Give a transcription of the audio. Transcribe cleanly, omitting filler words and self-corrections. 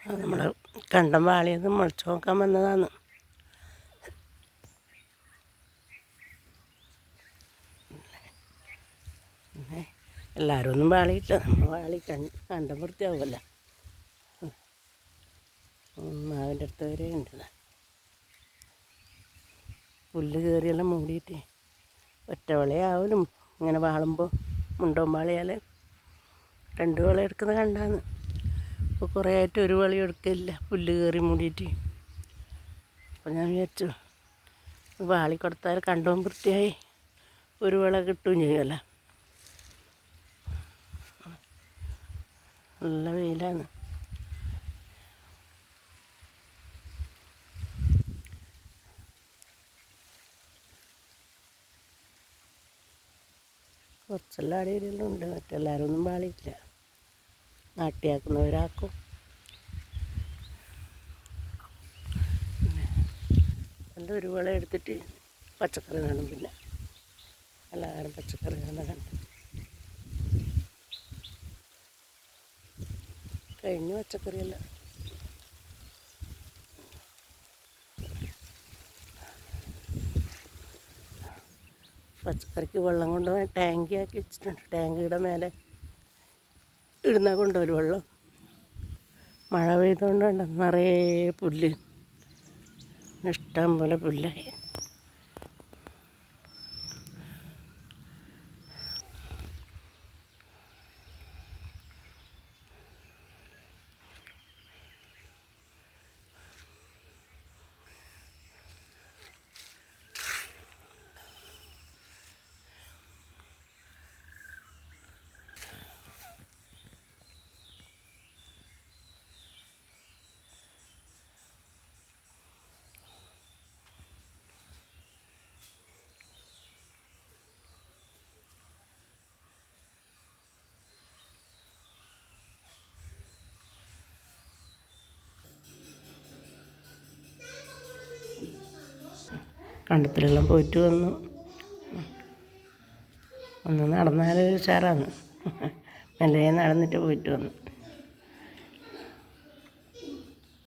നമ്മൾ കണ്ടം വാളിയത് മുളച്ച് നോക്കാൻ വന്നതാണ്. എല്ലാവരും ഒന്നും വാളിയില്ല, നമ്മൾ വാളി കണ്ടം വൃത്തിയാവുമല്ലോ. മാവിൻ്റെ അടുത്ത് വരെ ഉണ്ട്. പുല്ല് കയറിയെല്ലാം മൂടിയിട്ട് ഒറ്റ വളയാവലും ഇങ്ങനെ വാളുമ്പോൾ മുണ്ടോം വാളിയാൽ 2 വള എടുക്കുന്നത് കണ്ടാന്ന്. അപ്പോൾ കുറേ ആയിട്ട് ഒരു വളി എടുക്കില്ല, പുല്ല് കയറി മൂടിയിട്ട്. അപ്പോൾ ഞാൻ വിചാരിച്ചു വാളി കൊടുത്താൽ കണ്ടവും വൃത്തിയായി ഒരു വള കിട്ടുകയും ചെയ്യുമല്ലോ. നല്ല വെയിലാണ്. കുറച്ചെല്ലാം അടിയിലെല്ലാം ഉണ്ട്, മറ്റെല്ലാവരും ഒന്നും വാളിയില്ല. നാട്ടിയാക്കുന്നവരാക്കും. എൻ്റെ ഒരു വള എടുത്തിട്ട് പച്ചക്കറി നടും. പിന്നെ എല്ലാവരും പച്ചക്കറി തന്നെ കണ്ടു കഴിഞ്ഞു. പച്ചക്കറിയെല്ലാം പച്ചക്കറിക്ക് വെള്ളം കൊണ്ടുപോകാൻ ടാങ്കി ആക്കി വെച്ചിട്ടുണ്ട്. ടാങ്കിയുടെ മേലെ ഇടുന്ന കൊണ്ടുവരും വെള്ളം. മഴ പെയ്തുകൊണ്ട് നിറയെ പുല്ല്, ഇഷ്ടം പോലെ പുല്ലായി. കണ്ടത്തിലെല്ലാം പോയിട്ട് വന്നു. ഒന്ന് നടന്നാൽ ഉഷാറാണ്. മെല്ലെ നടന്നിട്ട് പോയിട്ട് വന്നു.